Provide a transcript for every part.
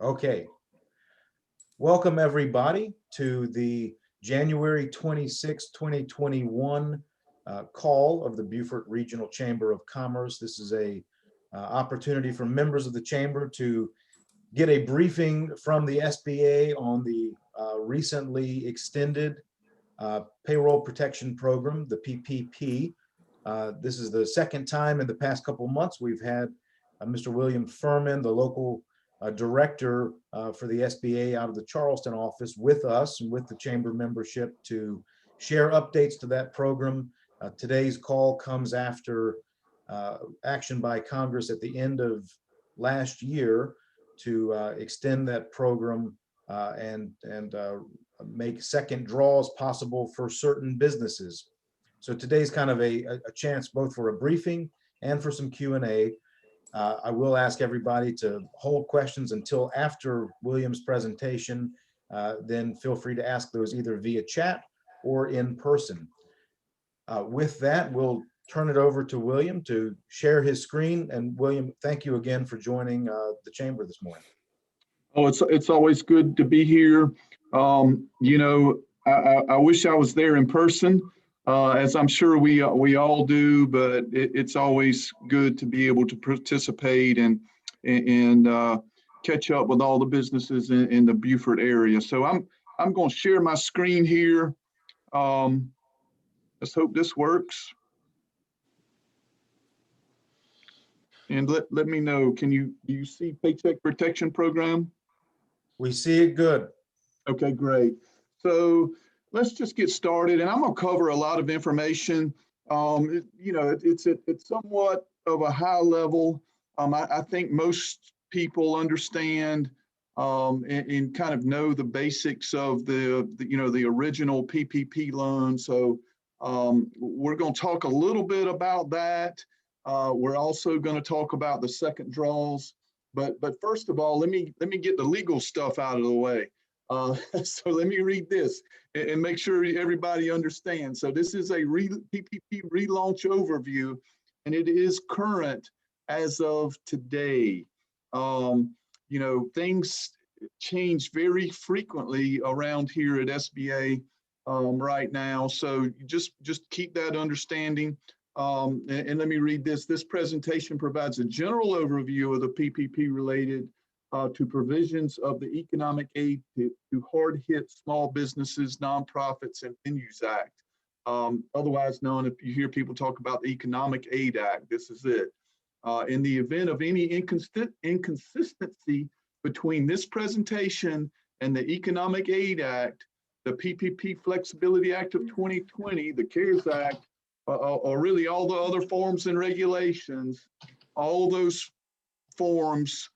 Okay, welcome everybody to the January 26, 2021 call of the Beaufort Regional Chamber of Commerce. This is a opportunity for members of the chamber to get a briefing from the SBA on the recently extended Payroll Protection Program, the PPP. This is the second time in the past couple of months we've had Mr. William Furman, the local director for the SBA out of the Charleston office, with us and with the chamber membership to share updates to that program. Today's call comes after action by Congress at the end of last year to extend that program and make second draws possible for certain businesses. So today's kind of a chance both for a briefing and for some Q&A. I will ask everybody to hold questions until after William's presentation. Then feel free to ask those either via chat or in person. With that, we'll turn it over to William to share his screen. And William, thank you again for joining the chamber this morning. Oh, it's always good to be here. I wish I was there in person, as I'm sure we all do, but it's always good to be able to participate and catch up with all the businesses in the Beaufort area. So I'm going to share my screen here. Let's hope this works. And let me know, do you see Paycheck Protection Program? We see it good. Okay, great. So let's just get started, and I'm going to cover a lot of information. It's somewhat of a high level. I think most people understand and kind of know the basics of the original PPP loan. So we're going to talk a little bit about that. We're also going to talk about the second draws. But first of all, let me get the legal stuff out of the way. So let me read this and make sure everybody understands. So this is a PPP relaunch overview, and it is current as of today. Things change very frequently around here at SBA right now. So just keep that understanding. And let me read this. This presentation provides a general overview of the PPP related to provisions of the Economic Aid to Hard-Hit Small Businesses, Nonprofits, and Venues Act. Otherwise known, if you hear people talk about the Economic Aid Act, this is it. In the event of any inconsistency between this presentation and the Economic Aid Act, the PPP Flexibility Act of 2020, the CARES Act, or really all the other forms and regulations, all those forms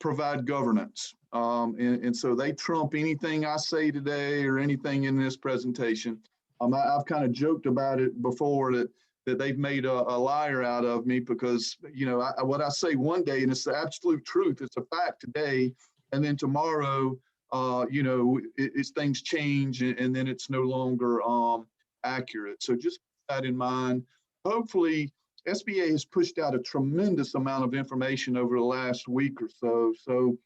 provide governance. And so they trump anything I say today or anything in this presentation. I've kind of joked about it before that they've made a liar out of me because, what I say one day, and it's the absolute truth, it's a fact today, and then tomorrow, things change and then it's no longer accurate. So just keep that in mind. Hopefully, SBA has pushed out a tremendous amount of information over the last week or so. So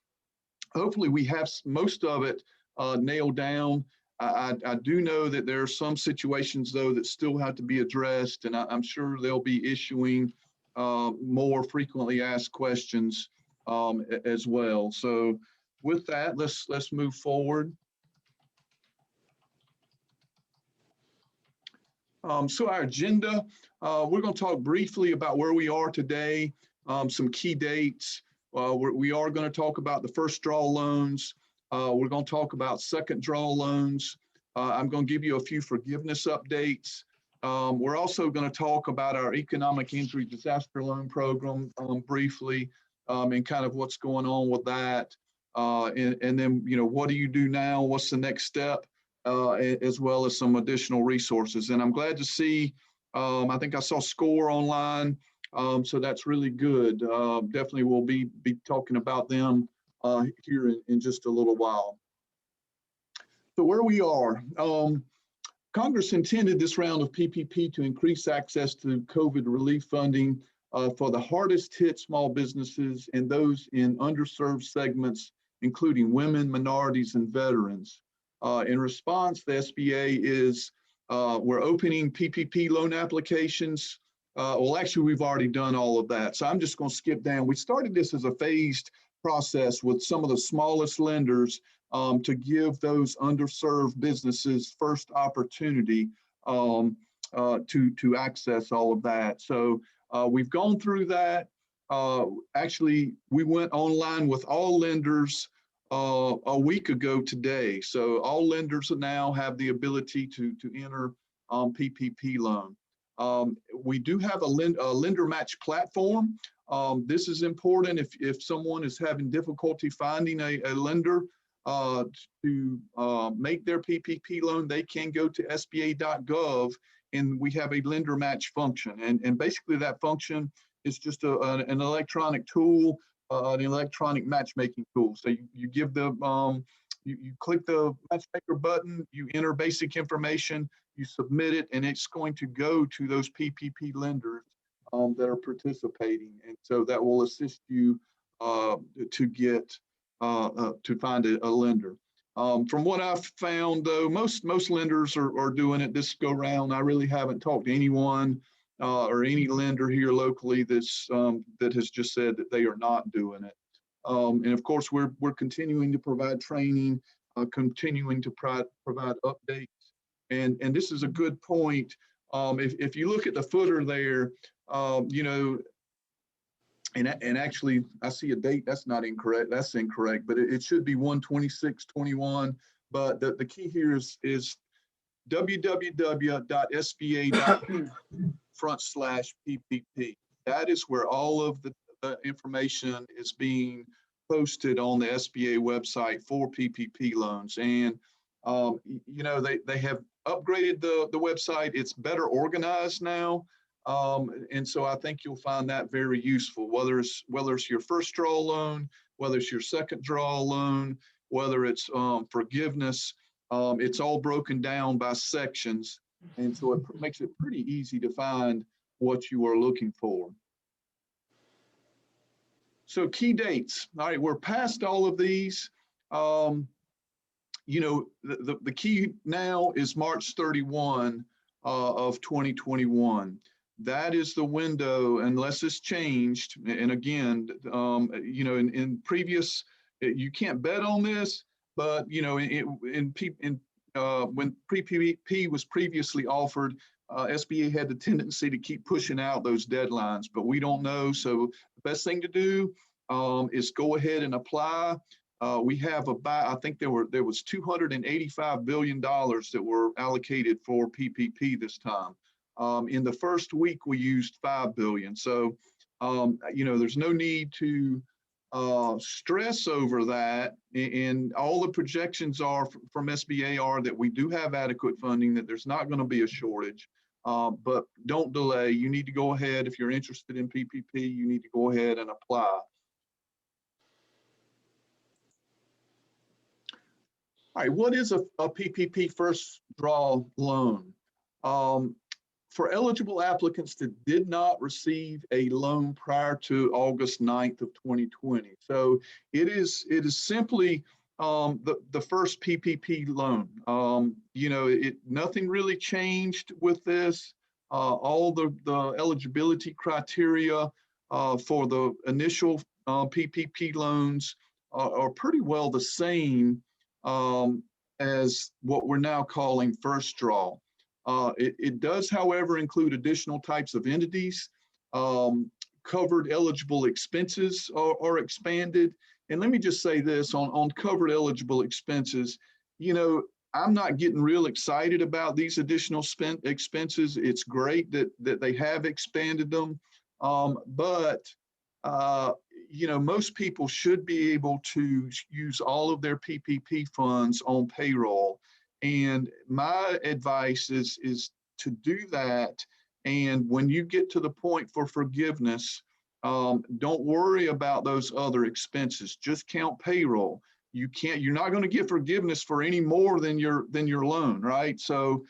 hopefully we have most of it nailed down. I do know that there are some situations, though, that still have to be addressed, and I'm sure they'll be issuing more frequently asked questions as well. So with that, let's move forward. So our agenda, we're going to talk briefly about where we are today, some key dates. We are going to talk about the first draw loans. We're going to talk about second draw loans. I'm going to give you a few forgiveness updates. We're also going to talk about our economic injury disaster loan program briefly and kind of what's going on with that. And then, what do you do now? What's the next step? As well as some additional resources. And I'm glad to see, I think I saw SCORE online, so that's really good. Definitely we'll be talking about them here in just a little while. So where we are, Congress intended this round of PPP to increase access to COVID relief funding for the hardest hit small businesses and those in underserved segments, including women, minorities, and veterans. In response, the SBA is, we're opening PPP loan applications. Well, actually, we've already done all of that. So I'm just going to skip down. We started this as a phased process with some of the smallest lenders to give those underserved businesses first opportunity to access all of that. So we've gone through that. Actually, we went online with all lenders a week ago today. So all lenders now have the ability to enter PPP loan. We do have a lender match platform. This is important if someone is having difficulty finding a lender to make their PPP loan, they can go to sba.gov and we have a lender match function. And basically that function is just an electronic tool, an electronic matchmaking tool. So you give the, you click the matchmaker button, you enter basic information, you submit it, and it's going to go to those PPP lenders that are participating. And so that will assist you to get, to find a lender. From what I've found, though, most lenders are doing it this go round. I really haven't talked to anyone or any lender here locally that's that has just said that they are not doing it. And of course, we're continuing to provide training, continuing to provide updates. And this is a good point. If you look at the footer there, you know, and actually I see a date that's not incorrect. That's incorrect, but it should be 1/26/21. But the key here is www.sba.front/PPP. That is where all of the information is being posted on the SBA website for PPP loans. And you know, they have upgraded the website. It's better organized now. And so I think you'll find that very useful, whether it's your first draw loan, whether it's your second draw loan, whether it's forgiveness. It's all broken down by sections. And so it makes it pretty easy to find what you are looking for. So key dates. All right, we're past all of these. You know, the key now is March 31 of 2021. That is the window, unless it's changed. And again, you know, in previous, you can't bet on this, but you know, when PPP was previously offered, SBA had the tendency to keep pushing out those deadlines, but we don't know. So the best thing to do is go ahead and apply. We have about, I think there was $285 billion that were allocated for PPP this time. In the first week, we used $5 billion. So, you know, there's no need to stress over that. And all the projections are from SBA are that we do have adequate funding, that there's not going to be a shortage. But don't delay. You need to go ahead. If you're interested in PPP, you need to go ahead and apply. All right, what is a PPP first draw loan? For eligible applicants that did not receive a loan prior to August 9th of 2020. So it is simply the first PPP loan. You know, nothing really changed with this. All the eligibility criteria for the initial PPP loans are pretty well the same as what we're now calling first draw. It does, however, include additional types of entities. Covered eligible expenses are expanded. And let me just say this on covered eligible expenses, you know, I'm not getting real excited about these additional expenses. It's great that they have expanded them, but you know, most people should be able to use all of their PPP funds on payroll. And my advice is to do that. And when you get to the point for forgiveness, don't worry about those other expenses. Just count payroll. You're not going to get forgiveness for any more than your loan, right? So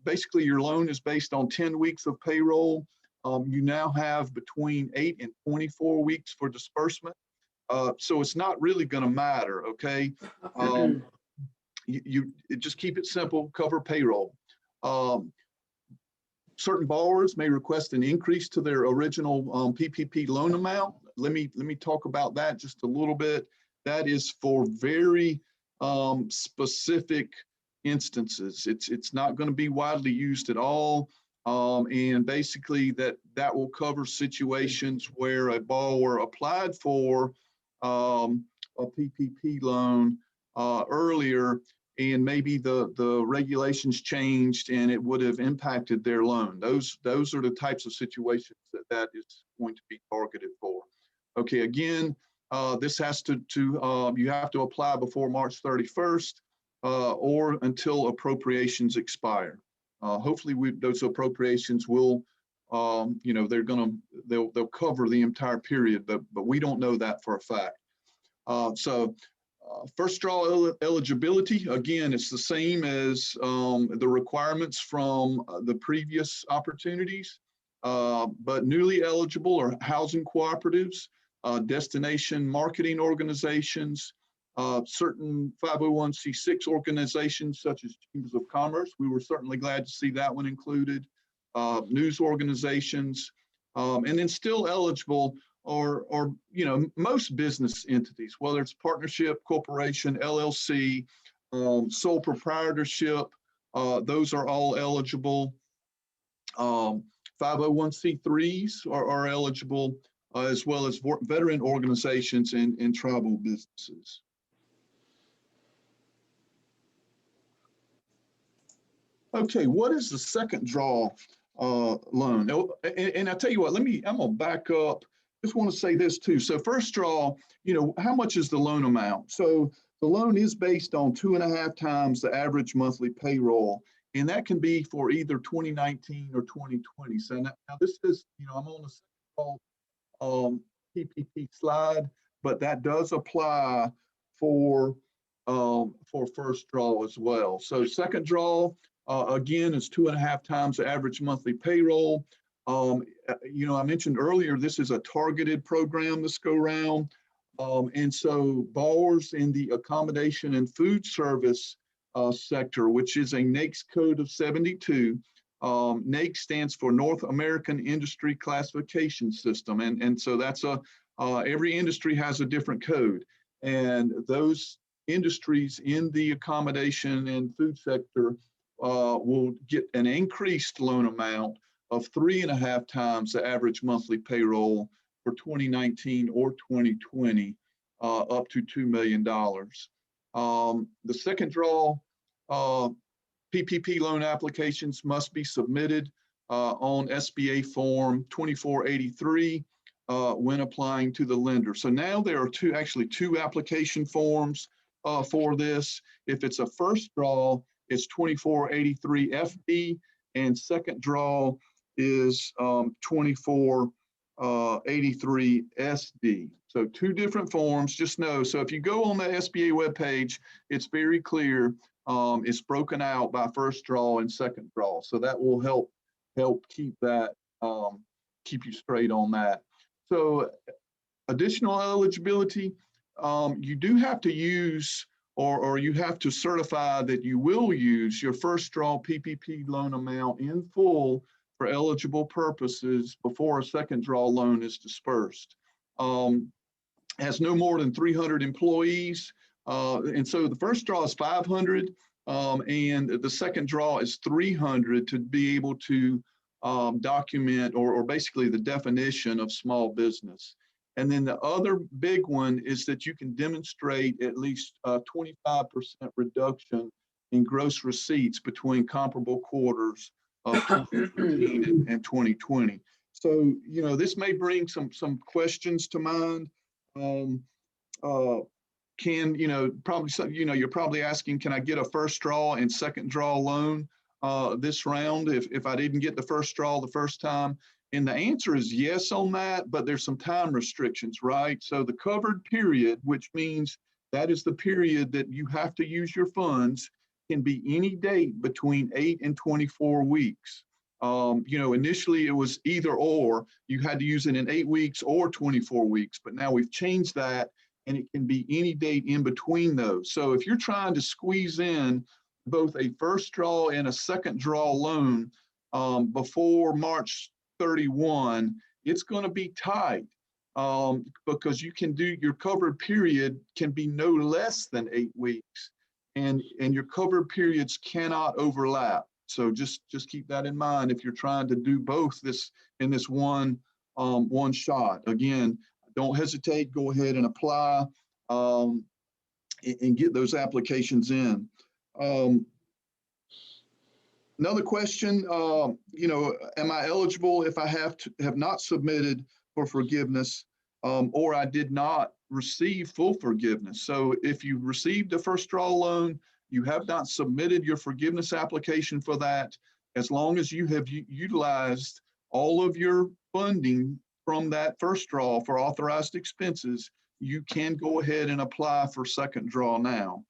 basically your loan is based on 10 weeks of payroll. You now have between 8 and 24 weeks for disbursement. So it's not really going to matter, okay? You just keep it simple, cover payroll. Certain borrowers may request an increase to their original PPP loan amount. Let me talk about that just a little bit. That is for very specific instances. It's not going to be widely used at all. And basically that will cover situations where a borrower applied for a PPP loan earlier, and maybe the regulations changed and it would have impacted their loan. Those are the types of situations that is going to be targeted for. Okay, again, this has to you have to apply before March 31st or until appropriations expire. Hopefully those appropriations will, you know, they'll cover the entire period, but we don't know that for a fact. First draw eligibility, again, it's the same as the requirements from the previous opportunities, but newly eligible are housing cooperatives, destination marketing organizations, certain 501c6 organizations such as chambers of commerce. We were certainly glad to see that one included, news organizations, and then still eligible or you know, most business entities, whether it's partnership, corporation, LLC, sole proprietorship, those are all eligible. 501c3s are eligible, as well as veteran organizations and tribal businesses. Okay, what is the second draw loan? And I tell you what, I'm gonna back up. Just want to say this too. So first draw, you know, how much is the loan amount? So the loan is based on 2.5 times the average monthly payroll, and that can be for either 2019 or 2020. So now this is, you know, I'm on the second draw PPP slide, but that does apply for first draw as well. So second draw, again, is 2.5 times the average monthly payroll. You know, I mentioned earlier, this is a targeted program this go round. And so borrowers in the accommodation and food service sector, which is a NAICS code of 72. NAICS stands for North American Industry Classification System. And so that's every industry has a different code. And those industries in the accommodation and food sector will get an increased loan amount of 3.5 times the average monthly payroll for 2019 or 2020, up to $2 million. The second draw PPP loan applications must be submitted on SBA form 2483 when applying to the lender. So now there are actually two application forms for this. If it's a first draw, it's 2483 FD, and second draw is 2483 SD. So two different forms, just know. So if you go on the SBA webpage, it's very clear. It's broken out by first draw and second draw. So that will help keep that, keep you straight on that. So additional eligibility, you do have to use or you have to certify that you will use your first draw PPP loan amount in full for eligible purposes before a second draw loan is dispersed. Has no more than 300 employees. And so the first draw is 500 and the second draw is 300 to be able to document or basically the definition of small business. And then the other big one is that you can demonstrate at least 25% reduction in gross receipts between comparable quarters of 2019 and 2020. So, you know, this may bring some questions to mind. Can, you know, probably, you know, you're probably asking, can I get a first draw and second draw loan this round if I didn't get the first draw the first time? And the answer is yes on that, but there's some time restrictions, right? So the covered period, which means that is the period that you have to use your funds, can be any date between 8 and 24 weeks. Initially it was either or. You had to use it in 8 weeks or 24 weeks, but now we've changed that, and it can be any date in between those. So if you're trying to squeeze in both a first draw and a second draw loan before March 31, it's going to be tight, because you can do your covered period can be no less than 8 weeks, and your covered periods cannot overlap. So just keep that in mind if you're trying to do both this in this one shot. Again, don't hesitate. Go ahead and apply, and get those applications in. Another question, am I eligible if I have not submitted for forgiveness, or I did not receive full forgiveness? So if you received a first draw loan, you have not submitted your forgiveness application for that, as long as you have utilized all of your funding from that first draw for authorized expenses, you can go ahead and apply for second draw now.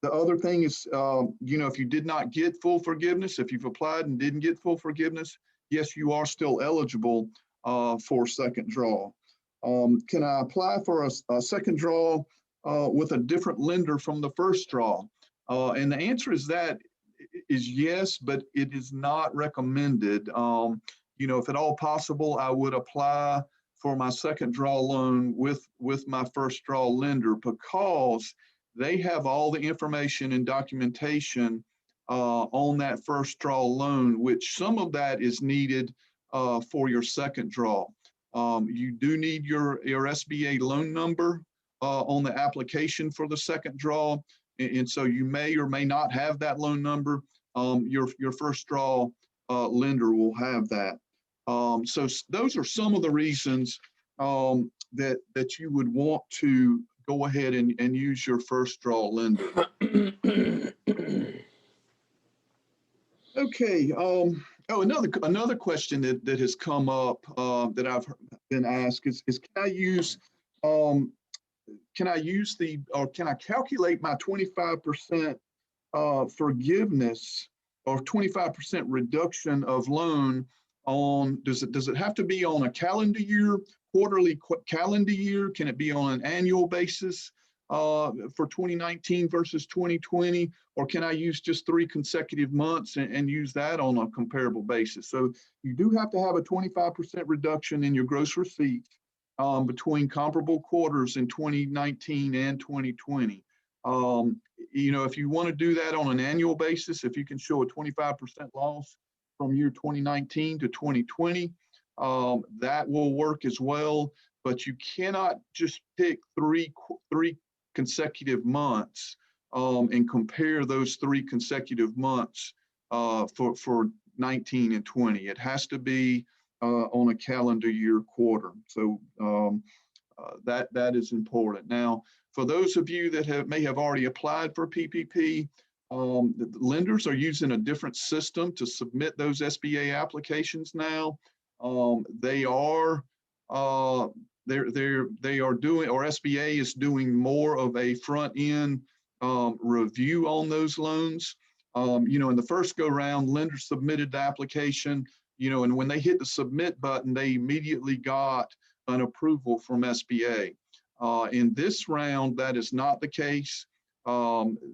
The other thing is, if you did not get full forgiveness, if you've applied and didn't get full forgiveness, yes, you are still eligible for second draw. Can I apply for a second draw with a different lender from the first draw? And the answer is yes, but it is not recommended. If at all possible, I would apply for my second draw loan with my first draw lender, because they have all the information and documentation on that first draw loan, which some of that is needed for your second draw. You do need your SBA loan number on the application for the second draw. And so you may or may not have that loan number. Your first draw lender will have that. So those are some of the reasons that you would want to go ahead and use your first draw lender. Okay. Another question that has come up that I've been asked is can I calculate my 25% forgiveness or 25% reduction of loan on, does it have to be on a calendar year, quarterly calendar year? Can it be on an annual basis for 2019 versus 2020? Or can I use just 3 consecutive months and use that on a comparable basis? So you do have to have a 25% reduction in your gross receipts between comparable quarters in 2019 and 2020. If you want to do that on an annual basis, if you can show a 25% loss from year 2019 to 2020, that will work as well. But you cannot just pick three consecutive months and compare those 3 consecutive months for 19 and 20. It has to be on a calendar year quarter. So that is important. Now, for those of you that may have already applied for PPP, the lenders are using a different system to submit those SBA applications now. They are doing, or SBA is doing more of a front end review on those loans. In the first go round, lenders submitted the application, and when they hit the submit button, they immediately got an approval from SBA. In this round, that is not the case.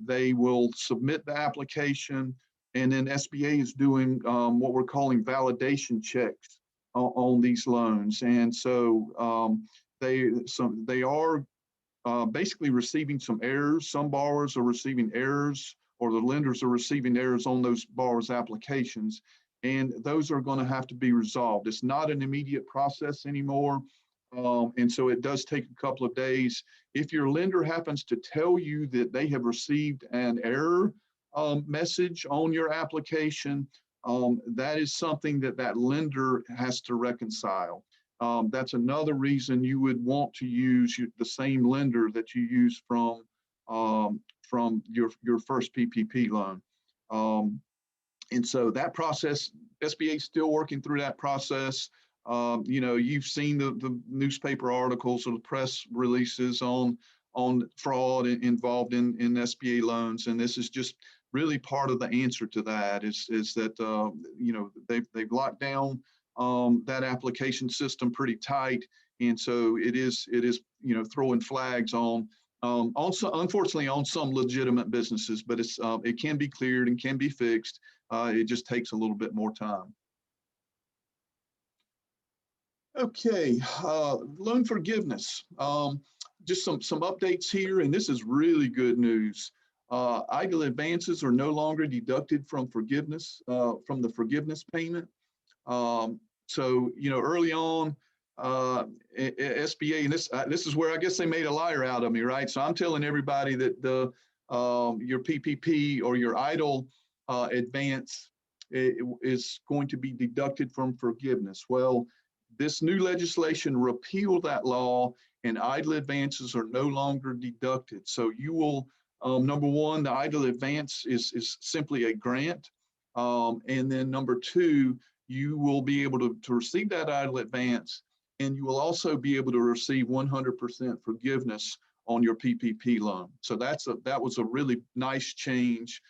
They will submit the application, and then SBA is doing what we're calling validation checks on these loans. And so they are basically receiving some errors. Some borrowers are receiving errors, or the lenders are receiving errors on those borrowers' applications, and those are going to have to be resolved. It's not an immediate process anymore. And so it does take a couple of days. If your lender happens to tell you that they have received an error message on your application, that is something that lender has to reconcile. That's another reason you would want to use the same lender that you use from your first PPP loan. And so that process, SBA is still working through that process. You've seen the newspaper articles or the press releases on fraud involved in SBA loans, and this is just really part of the answer to that is that, you know, they've locked down that application system pretty tight. And so it is, you know, throwing flags on also, unfortunately, on some legitimate businesses, but it can be cleared and can be fixed. It just takes a little bit more time. Okay, loan forgiveness. Just some updates here, and this is really good news. Idle advances are no longer deducted from forgiveness, from the forgiveness payment. So, you know, early on, SBA, and this is where I guess they made a liar out of me, right? So I'm telling everybody that your PPP or your idle advance is going to be deducted from forgiveness. Well, this new legislation repealed that law, and idle advances are no longer deducted. So you will, number one, the idle advance is simply a grant. And then number two, you will be able to receive that idle advance, and you will also be able to receive 100% forgiveness on your PPP loan. So that was a really nice change,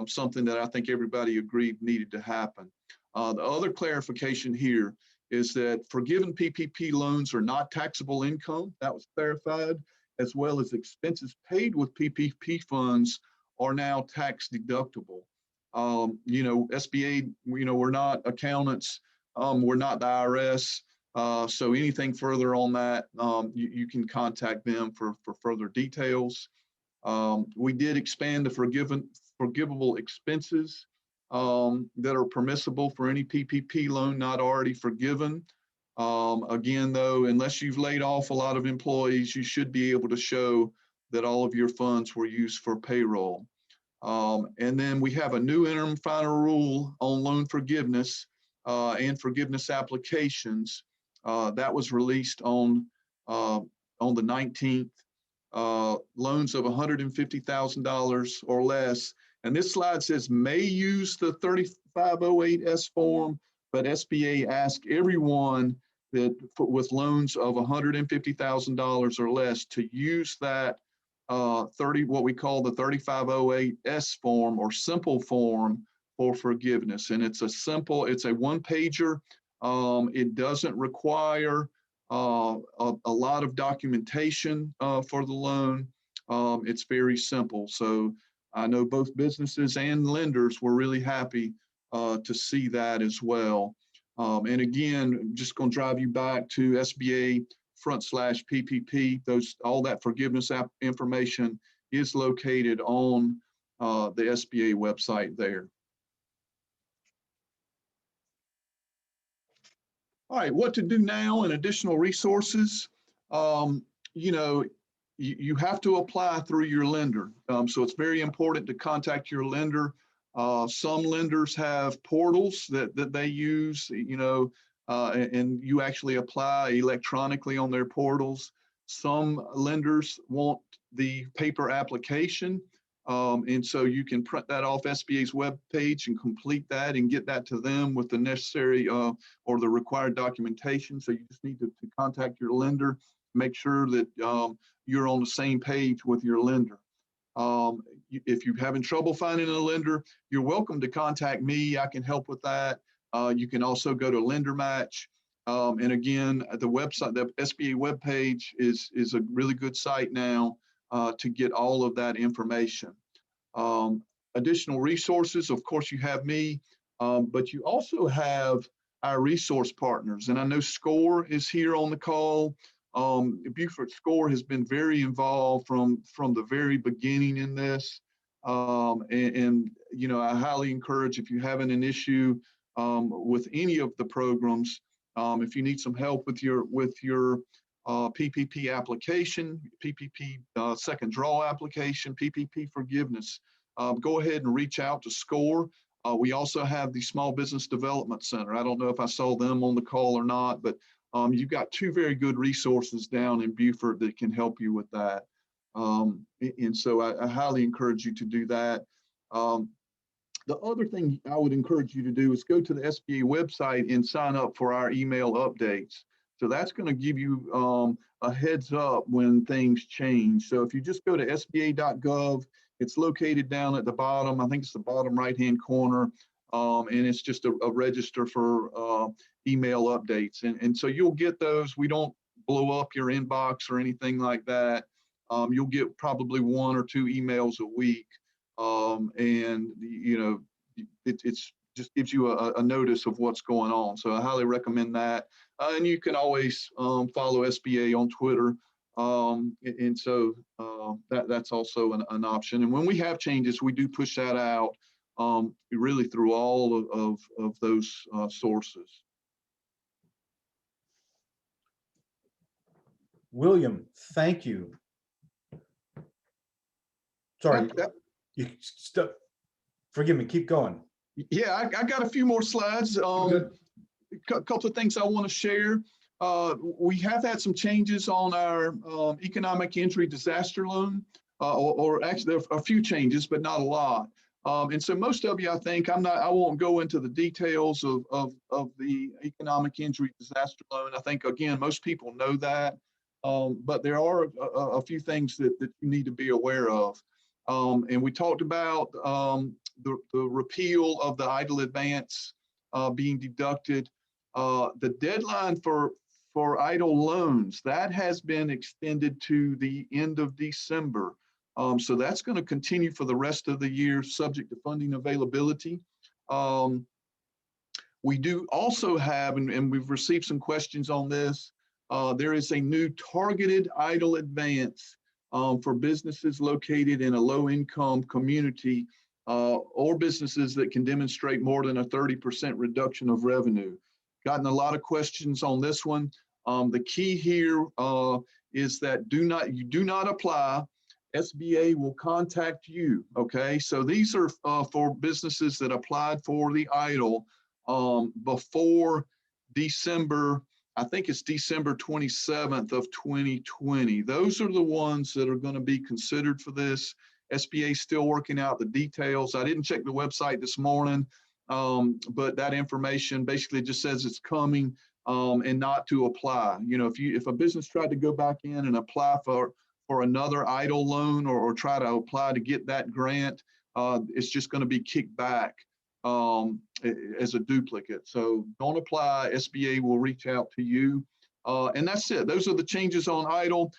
something that I think everybody agreed needed to happen. The other clarification here is that forgiven PPP loans are not taxable income. That was clarified, as well as expenses paid with PPP funds are now tax deductible. You know, SBA, you know, we're not accountants, we're not the IRS. So anything further on that, you can contact them for further details. We did expand the forgivable expenses that are permissible for any PPP loan not already forgiven. Again, though, unless you've laid off a lot of employees, you should be able to show that all of your funds were used for payroll. And then we have a new interim final rule on loan forgiveness and forgiveness applications that was released on the 19th. Loans of $150,000 or less. And this slide says may use the 3508S form, but SBA asked everyone that with loans of $150,000 or less to use that what we call the 3508S form or simple form for forgiveness. And it's a one pager. It doesn't require a lot of documentation for the loan. It's very simple. So I know both businesses and lenders were really happy to see that as well. And again, I'm just going to drive you back to SBA /PPP. All that forgiveness information is located on the SBA website there. All right, what to do now and additional resources. You know, you have to apply through your lender. So it's very important to contact your lender. Some lenders have portals that they use, you know, and you actually apply electronically on their portals. Some lenders want the paper application. And so you can print that off SBA's webpage and complete that and get that to them with the necessary or the required documentation. So you just need to contact your lender, make sure that you're on the same page with your lender. If you're having trouble finding a lender, you're welcome to contact me. I can help with that. You can also go to Lender Match. And again, the website, the SBA webpage is a really good site now to get all of that information. Additional resources, of course, you have me, but you also have our resource partners. And I know SCORE is here on the call. Beaufort SCORE has been very involved from the very beginning in this. And you know, I highly encourage, if you're having an issue with any of the programs, if you need some help with your PPP application, PPP second draw application, PPP forgiveness, go ahead and reach out to SCORE. We also have the Small Business Development Center. I don't know if I saw them on the call or not, but you've got two very good resources down in Beaufort that can help you with that. And so I highly encourage you to do that. The other thing I would encourage you to do is go to the SBA website and sign up for our email updates. So that's going to give you a heads up when things change. So if you just go to sba.gov, It's located down at the bottom. I think it's the bottom right-hand corner. And it's just a register for email updates. And so you'll get those. We don't blow up your inbox or anything like that. You'll get probably 1 or 2 emails a week. And, you know, it's just gives you a notice of what's going on. So I highly recommend that. And you can always follow SBA on Twitter. And so that's also an option. And when we have changes, we do push that out really through all of those sources. William, thank you. Sorry, you forgive me, keep going. Yeah, I got a few more slides. A couple of things I want to share. We have had some changes on our economic injury disaster loan, or actually there are a few changes, but not a lot. And so most of you, I think, I won't go into the details of the economic injury disaster loan. I think, again, most people know that, but there are a few things that you need to be aware of. And we talked about the repeal of the idle advance being deducted. The deadline for idle loans, that has been extended to the end of December. So that's going to continue for the rest of the year, subject to funding availability. We do also have, and we've received some questions on this, there is a new targeted idle advance for businesses located in a low-income community or businesses that can demonstrate more than a 30% reduction of revenue. Gotten a lot of questions on this one. The key here is that you do not apply. SBA will contact you, okay? So these are for businesses that applied for the idle before December, I think it's December 27th of 2020. Those are the ones that are going to be considered for this. SBA is still working out the details. I didn't check the website this morning, but that information basically just says it's coming and not to apply. You know, if a business tried to go back in and apply for another idle loan or try to apply to get that grant, it's just going to be kicked back as a duplicate. So don't apply. SBA will reach out to you. And that's it. Those are the changes on idle.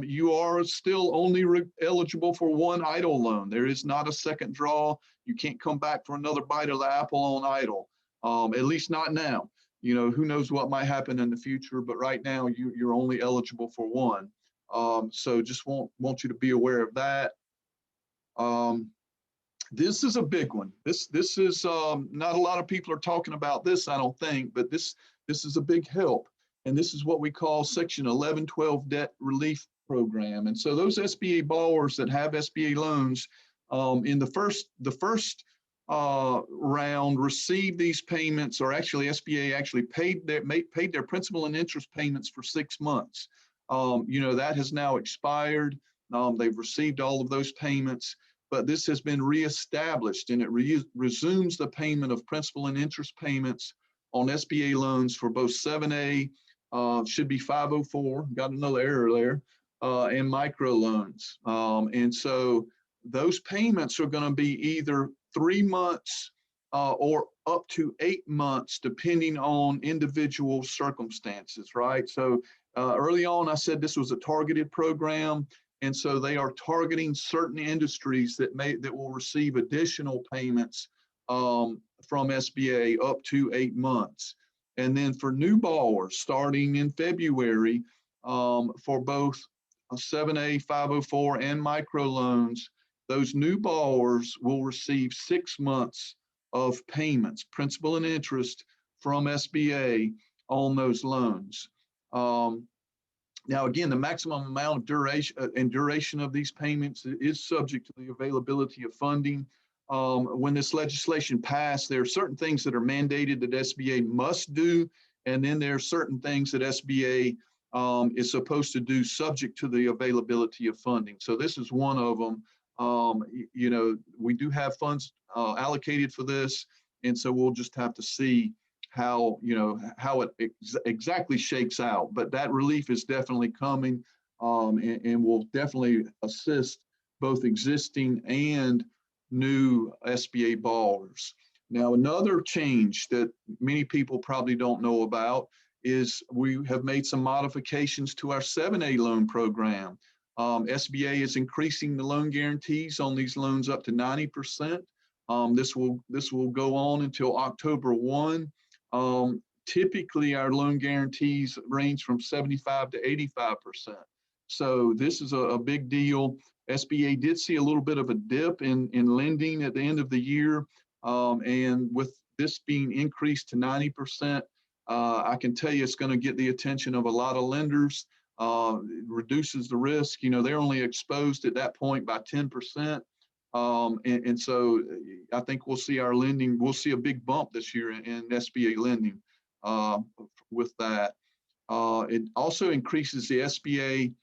You are still only eligible for one idle loan. There is not a second draw. You can't come back for another bite of the apple on idle, at least not now. You know, who knows what might happen in the future, but right now you're only eligible for one. So just want you to be aware of that. This is a big one. This is not a lot of people are talking about this, I don't think, but this is a big help. And this is what we call Section 1112 Debt Relief Program. And so those SBA borrowers that have SBA loans in the first round received these payments, or actually SBA actually paid their principal and interest payments for 6 months. You know, that has now expired. They've received all of those payments, but this has been reestablished, and it resumes the payment of principal and interest payments on SBA loans for both 7A, should be 504, got another error there, and micro loans. And so those payments are going to be either 3 months or up to 8 months, depending on individual circumstances, right? So early on, I said this was a targeted program. And so they are targeting certain industries that will receive additional payments from SBA up to 8 months. And then for new borrowers starting in February, for both 7A, 504, and micro loans, those new borrowers will receive 6 months of payments, principal and interest, from SBA on those loans. Now, again, the maximum amount of duration of these payments is subject to the availability of funding. When this legislation passed, there are certain things that are mandated that SBA must do, and then there are certain things that SBA is supposed to do subject to the availability of funding. So this is one of them. You know, we do have funds allocated for this, and so we'll just have to see how it exactly shakes out. But that relief is definitely coming, and will definitely assist both existing and new SBA borrowers. Now, another change that many people probably don't know about is we have made some modifications to our 7A loan program. SBA is increasing the loan guarantees on these loans up to 90%. This will go on until October 1. Typically, our loan guarantees range from 75 to 85%. So this is a big deal. SBA did see a little bit of a dip in lending at the end of the year. And with this being increased to 90%, I can tell you it's going to get the attention of a lot of lenders. It reduces the risk. You know, they're only exposed at that point by 10%. And so I think we'll see our lending, we'll see a big bump this year in SBA lending with that. It also increases the SBA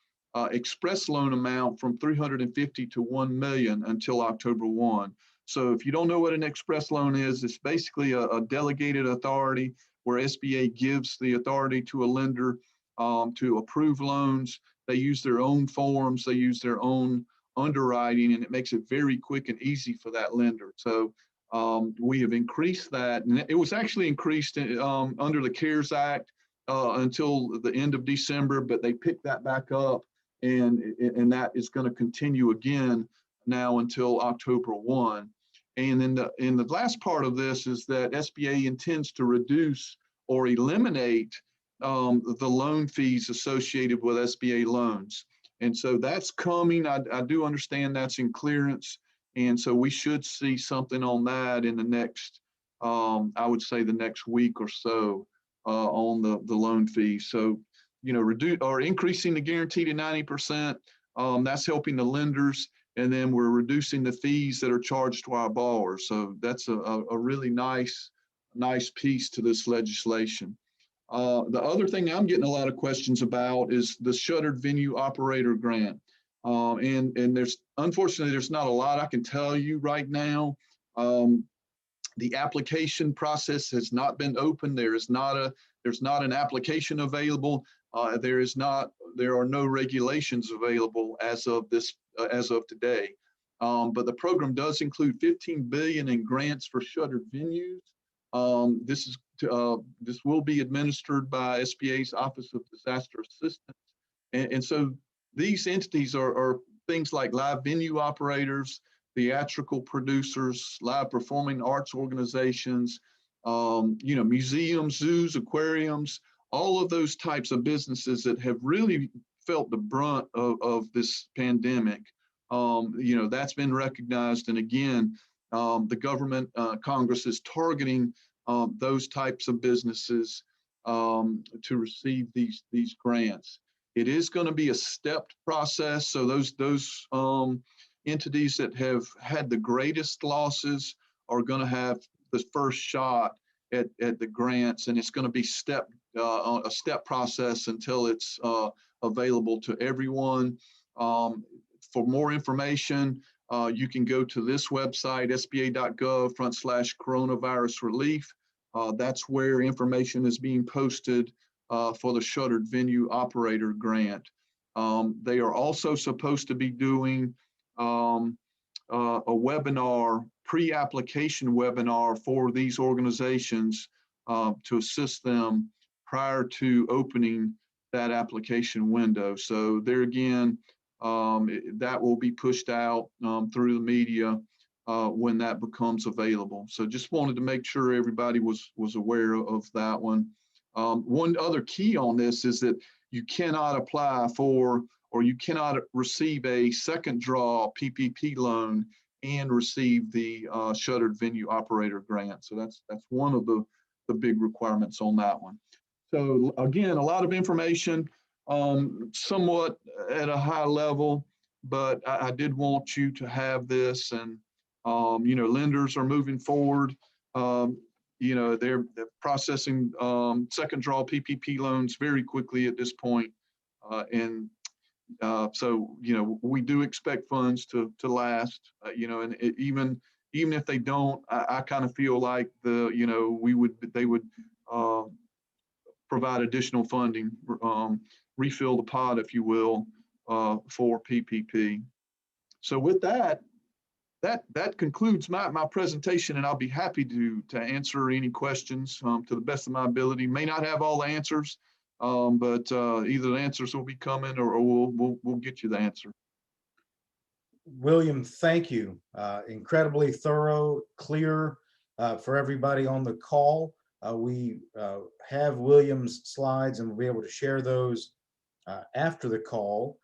express loan amount from 350 to 1 million until October 1. So if you don't know what an express loan is, it's basically a delegated authority where SBA gives the authority to a lender to approve loans. They use their own forms, they use their own underwriting, and it makes it very quick and easy for that lender. So we have increased that, and it was actually increased under the CARES Act until the end of December, but they picked that back up, and that is going to continue again now until October 1. And then the last part of this is that SBA intends to reduce or eliminate the loan fees associated with SBA loans. And so that's coming. I do understand that's in clearance. And so we should see something on that in the next, I would say the next week or so on the loan fees. So, you know, reduce or increasing the guarantee to 90%, that's helping the lenders. And then we're reducing the fees that are charged to our borrowers. So that's a really nice piece to this legislation. The other thing I'm getting a lot of questions about is the shuttered venue operator grant. And there's, unfortunately, there's not a lot I can tell you right now. The application process has not been open. There's not an application available. There are no regulations available as of today. But the program does include $15 billion in grants for shuttered venues. This will be administered by SBA's Office of Disaster Assistance. And so these entities are things like live venue operators, theatrical producers, live performing arts organizations, you know, museums, zoos, aquariums, all of those types of businesses that have really felt the brunt of this pandemic. You know, that's been recognized. And again, the government, Congress is targeting those types of businesses to receive these grants. It is going to be a stepped process. So those entities that have had the greatest losses are going to have the first shot at the grants, and it's going to be a step process until it's available to everyone. For more information, you can go to this website, sba.gov/coronavirus relief. That's where information is being posted for the shuttered venue operator grant. They are also supposed to be doing a webinar, pre-application webinar for these organizations to assist them prior to opening that application window. So there again, that will be pushed out through the media when that becomes available. So just wanted to make sure everybody was aware of that one. One other key on this is that you cannot apply for, or you cannot receive a second draw PPP loan and receive the shuttered venue operator grant. So that's one of the big requirements on that one. So again, a lot of information, somewhat at a high level, but I did want you to have this. And you know, lenders are moving forward. You know, they're processing second draw PPP loans very quickly at this point. So, you know, we do expect funds to last, you know, and even if they don't, I kind of feel like you know, they would provide additional funding, refill the pot, if you will, for PPP. So with that, that concludes my presentation, and I'll be happy to answer any questions to the best of my ability. May not have all the answers, but either the answers will be coming, or we'll get you the answer. William, thank you. Incredibly thorough, clear for everybody on the call. We have William's slides, and we'll be able to share those after the call.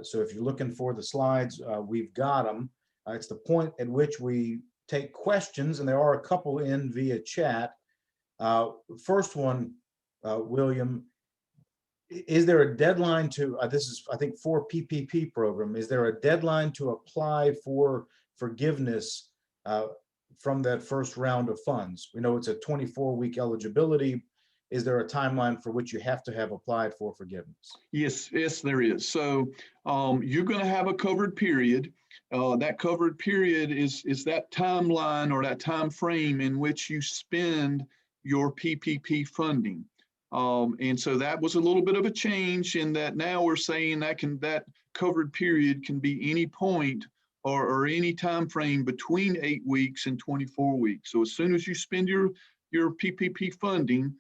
So if you're looking for the slides, we've got them. It's the point at which we take questions, and there are a couple in via chat. First one, William, is there a deadline to, this is, I think, for PPP program, is there a deadline to apply for forgiveness from that first round of funds? We know it's a 24-week eligibility. Is there a timeline for which you have to have applied for forgiveness? Yes, there is. So you're going to have a covered period. That covered period is that timeline or that time frame in which you spend your PPP funding. And so that was a little bit of a change in that now we're saying that covered period can be any point or any time frame between 8 weeks and 24 weeks. So as soon as you spend your PPP funding,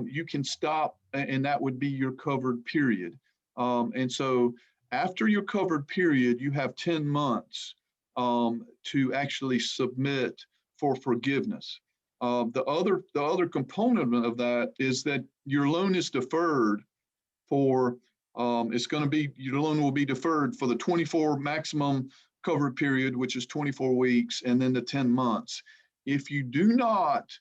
you can stop, and that would be your covered period. And so after your covered period, you have 10 months to actually submit for forgiveness. The other component of that is that your loan is deferred for, your loan will be deferred for the 24 maximum covered period, which is 24 weeks, and then the 10 months. If you do not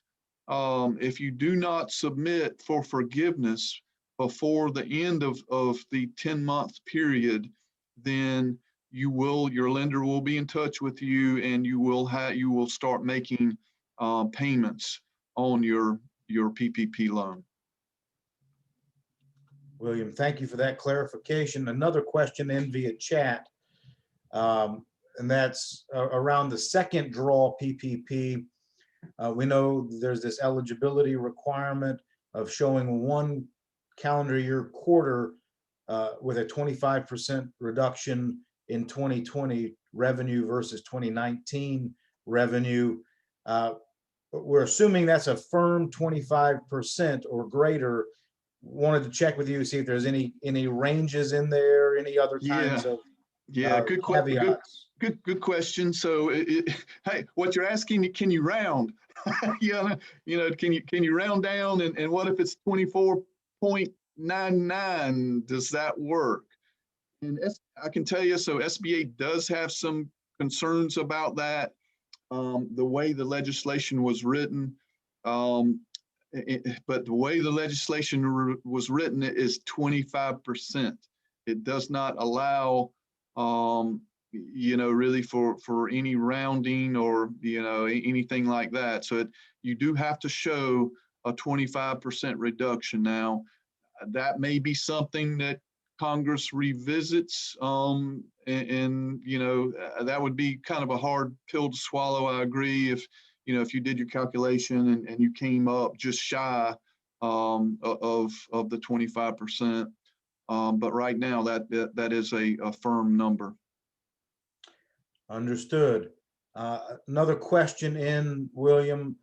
submit for forgiveness before the end of the 10-month period, then your lender will be in touch with you, and you will start making payments on your PPP loan. William, thank you for that clarification. Another question in via chat, and that's around the second draw PPP. We know there's this eligibility requirement of showing one calendar year quarter with a 25% reduction in 2020 revenue versus 2019 revenue. We're assuming that's a firm 25% or greater. Wanted to check with you, see if there's any ranges in there, any other kinds of caveats. Good question. So, hey, what you're asking, can you round? Can you round down? And what if it's 24.99? Does that work? And I can tell you, so SBA does have some concerns about that. The way the legislation was written, but the way the legislation was written is 25%. It does not allow, really for any rounding or, anything like that. So you do have to show a 25% reduction. Now, that may be something that Congress revisits, and that would be kind of a hard pill to swallow. I agree. If you did your calculation and you came up just shy of the 25%, but right now that is a firm number. Understood. Another question in, William,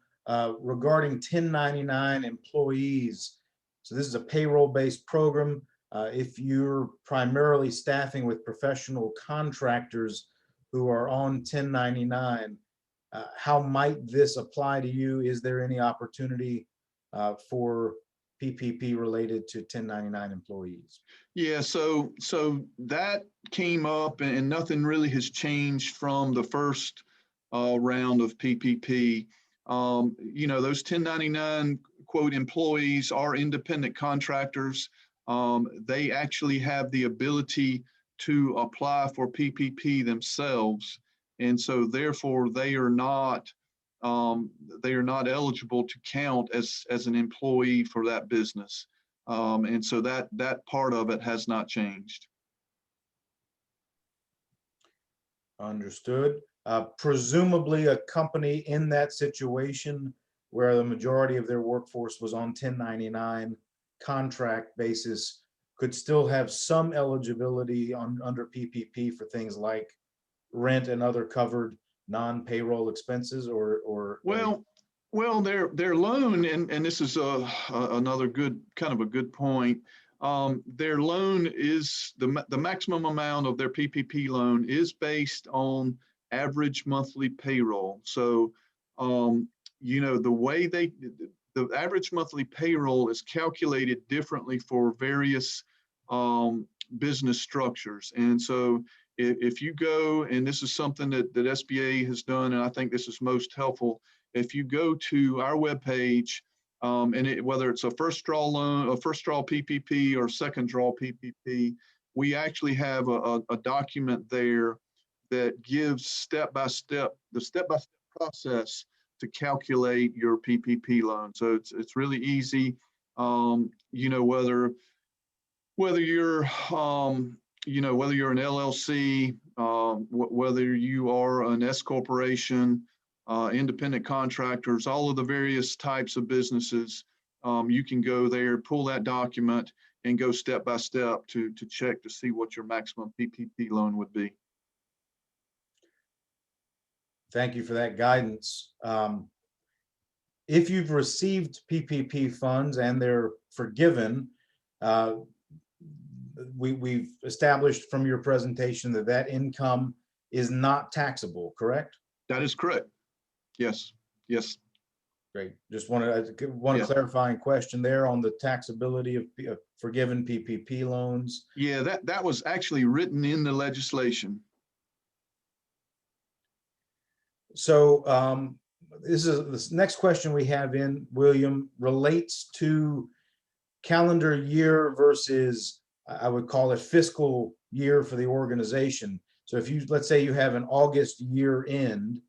regarding 1099 employees. So this is a payroll-based program. If you're primarily staffing with professional contractors who are on 1099, how might this apply to you? Is there any opportunity for PPP related to 1099 employees? Yeah, so that came up, and nothing really has changed from the first round of PPP. Those 1099 quote employees are independent contractors. They actually have the ability to apply for PPP themselves, and so therefore they are not eligible to count as an employee for that business. And so that part of it has not changed. Understood. Presumably a company in that situation where the majority of their workforce was on 1099 contract basis could still have some eligibility under PPP for things like rent and other covered non-payroll expenses, or Well, their loan, and this is another good kind of a good point. Their loan is the maximum amount of their PPP loan is based on average monthly payroll. So, the way the average monthly payroll is calculated differently for various business structures. And so if you go, and this is something that SBA has done, and I think this is most helpful, if you go to our webpage, whether it's a first draw loan, a first draw PPP, or second draw PPP, we actually have a document there that gives the step-by-step process to calculate your PPP loan. So it's really easy. Whether you're whether you're an LLC, whether you are an S corporation, independent contractors, all of the various types of businesses, you can go there, pull that document, and go step by step to check to see what your maximum PPP loan would be. thank you for that guidance. If you've received PPP funds and they're forgiven, we've established from your presentation that income is not taxable, correct? That is correct. Yes. Yes. Great. Just wanted one Yeah. clarifying question there on the taxability of forgiven PPP loans. Yeah, that was actually written in the legislation. So this next question we have in, William, relates to calendar year versus, I would call it, fiscal year for the organization. So if let's say you have an August year end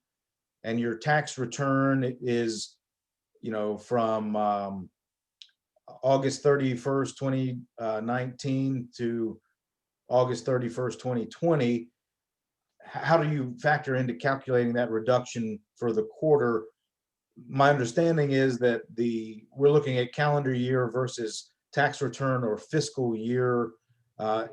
and your tax return is, from August 31st, 2019 to August 31st, 2020, how do you factor into calculating that reduction for the quarter? My understanding is that we're looking at calendar year versus tax return or fiscal year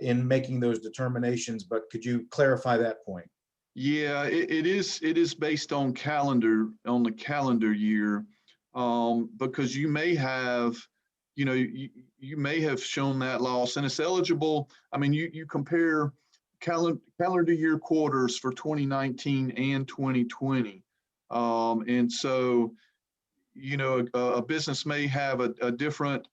in making those determinations, but could you clarify that point? Yeah, it is based on the calendar year, because you may have, you may have shown that loss, and it's eligible. I mean, you compare calendar year quarters for 2019 and 2020. And so, a business may have a different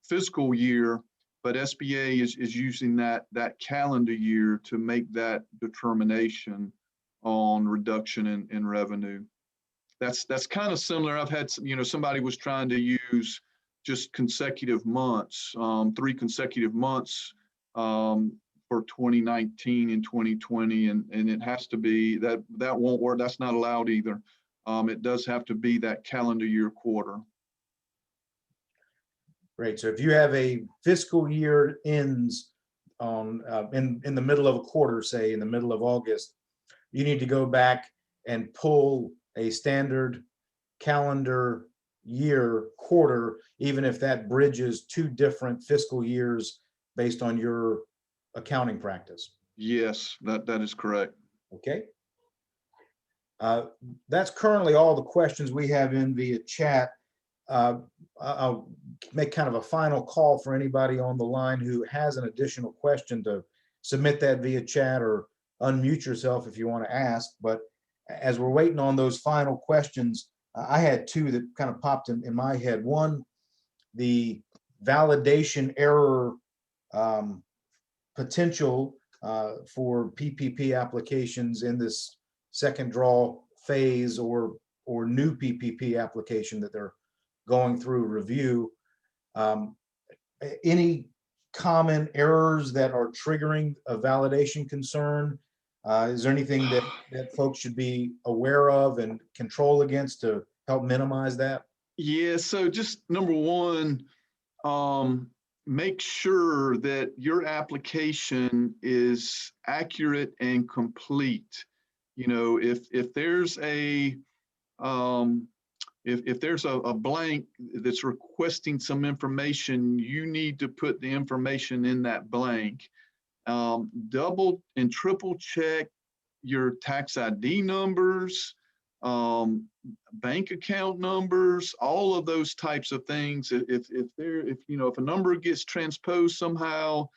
fiscal year, but SBA is using that calendar year to make that determination on reduction in revenue. That's kind of similar. I've had, somebody was trying to use just consecutive months, 3 consecutive months for 2019 and 2020, and it has to be that won't work. That's not allowed either. It does have to be that calendar year quarter. Great. So if you have a fiscal year ends on in the middle of a quarter, say in the middle of August, you need to go back and pull a standard calendar year quarter, even if that bridges 2 different fiscal years based on your accounting practice. Yes, that is correct. Okay. That's currently all the questions we have in via chat. I'll make kind of a final call for anybody on the line who has an additional question to submit that via chat or unmute yourself if you want to ask. But as we're waiting on those final questions, I had 2 that kind of popped in my head. One, the validation error potential for PPP applications in this second draw phase or new PPP application that they're going through review. Any common errors that are triggering a validation concern? Is there anything that folks should be aware of and control against to help minimize that? Yeah, so just number one, make sure that your application is accurate and complete. If there's if there's a blank that's requesting some information, you need to put the information in that blank. Double and triple check your tax ID numbers, bank account numbers, all of those types of things. If a number gets transposed somehow,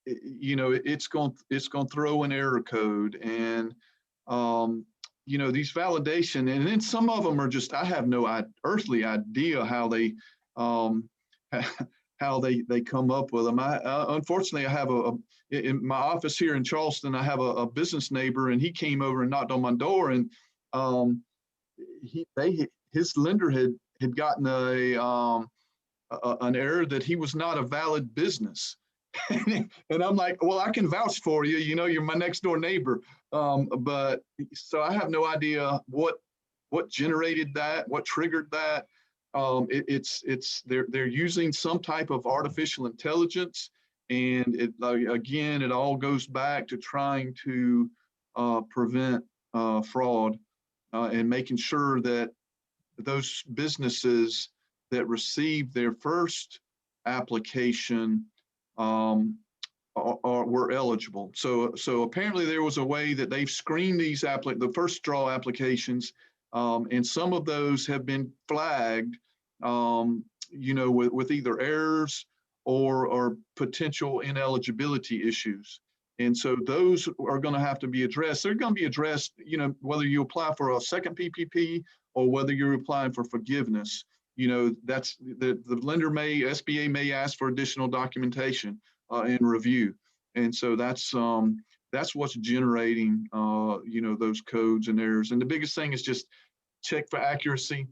it's going to throw an error code. And these validation, and then some of them are just, I have no earthly idea how they how they come up with them. Unfortunately, I have in my office here in Charleston, I have a business neighbor, and he came over and knocked on my door, and his lender had gotten an error that he was not a valid business. And I'm like, well, I can vouch for you. You're my next door neighbor. But so I have no idea what generated that, what triggered that. They're using some type of artificial intelligence, and it all goes back to trying to prevent fraud and making sure that those businesses that receive their first application were eligible. So apparently there was a way that they've screened the first draw applications, and some of those have been flagged, with either errors or potential ineligibility issues. And so those are going to have to be addressed. They're going to be addressed, whether you apply for a second PPP or whether you're applying for forgiveness. That's the lender SBA may ask for additional documentation and review. And so that's what's generating, those codes and errors. And the biggest thing is just check for accuracy.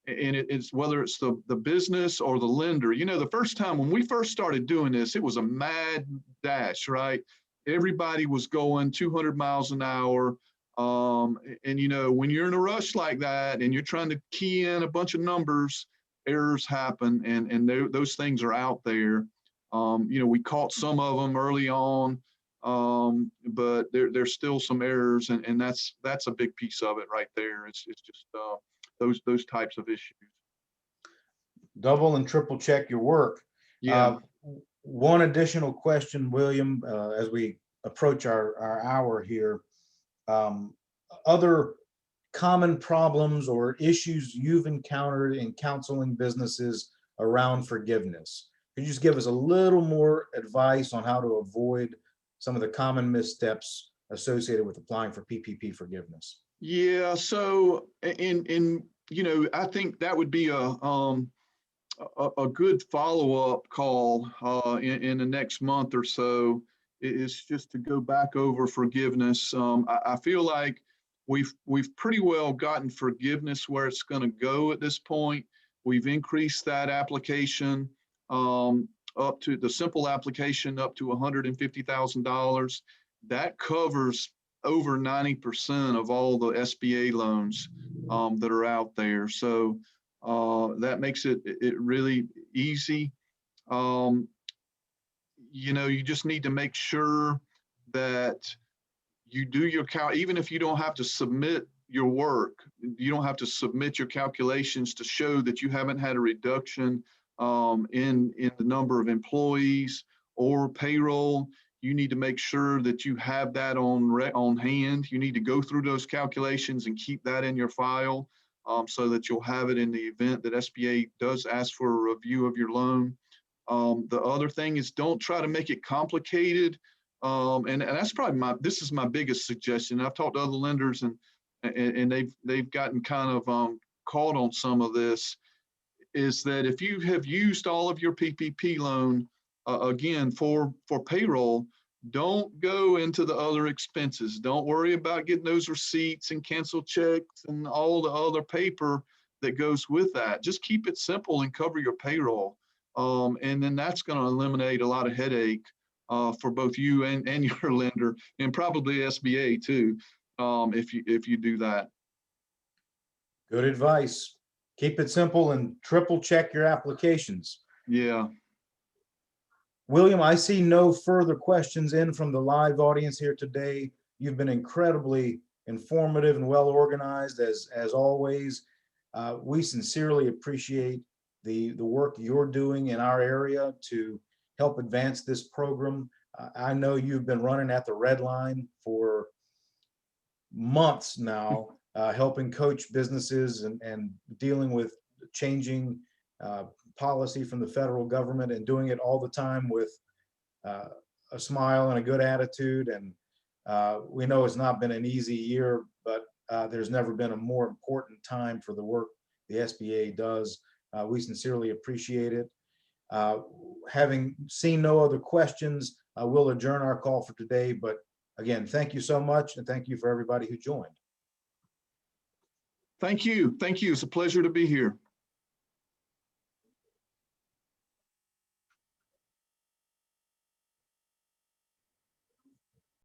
It's whether it's the business or the lender. The first time when we first started doing this, it was a mad dash, right? Everybody was going 200 miles an hour. And when you're in a rush like that and you're trying to key in a bunch of numbers, errors happen, and those things are out there. We caught some of them early on, but there's still some errors, and that's a big piece of it right there. It's just those types of issues. Double and triple check your work. Yeah. One additional question, William, as we approach our hour here. Other common problems or issues you've encountered in counseling businesses around forgiveness? Could you just give us a little more advice on how to avoid some of the common missteps associated with applying for PPP forgiveness? Yeah. So, I think that would be a good follow-up call in the next month or so, is just to go back over forgiveness. I feel like we've pretty well gotten forgiveness where it's going to go at this point. We've increased that application up to the simple application up to $150,000. That covers over 90% of all the SBA loans that are out there. So that makes it really easy. You just need to make sure that you do your count, even if you don't have to submit your work, you don't have to submit your calculations to show that you haven't had a reduction in the number of employees or payroll. You need to make sure that you have that on hand. You need to go through those calculations and keep that in your file so that you'll have it in the event that SBA does ask for a review of your loan. The other thing is, don't try to make it complicated. And that's probably this is my biggest suggestion. I've talked to other lenders and they've gotten kind of caught on some of this, is that if you have used all of your PPP loan, again, for payroll, don't go into the other expenses. Don't worry about getting those receipts and canceled checks and all the other paper that goes with that. Just keep it simple and cover your payroll. And then that's going to eliminate a lot of headache for both you and your lender, and probably SBA too, if you do that. Good advice. Keep it simple and triple check your applications. Yeah. William, I see no further questions in from the live audience here today. You've been incredibly informative and well organized as always. We sincerely appreciate the work you're doing in our area to help advance this program. I know you've been running at the red line for months now, helping coach businesses and dealing with changing policy from the federal government, and doing it all the time with a smile and a good attitude. And we know it's not been an easy year, but there's never been a more important time for the work the SBA does. We sincerely appreciate it. Having seen no other questions, we'll adjourn our call for today. But again, thank you so much, and thank you for everybody who joined. Thank you. Thank you. It's a pleasure to be here.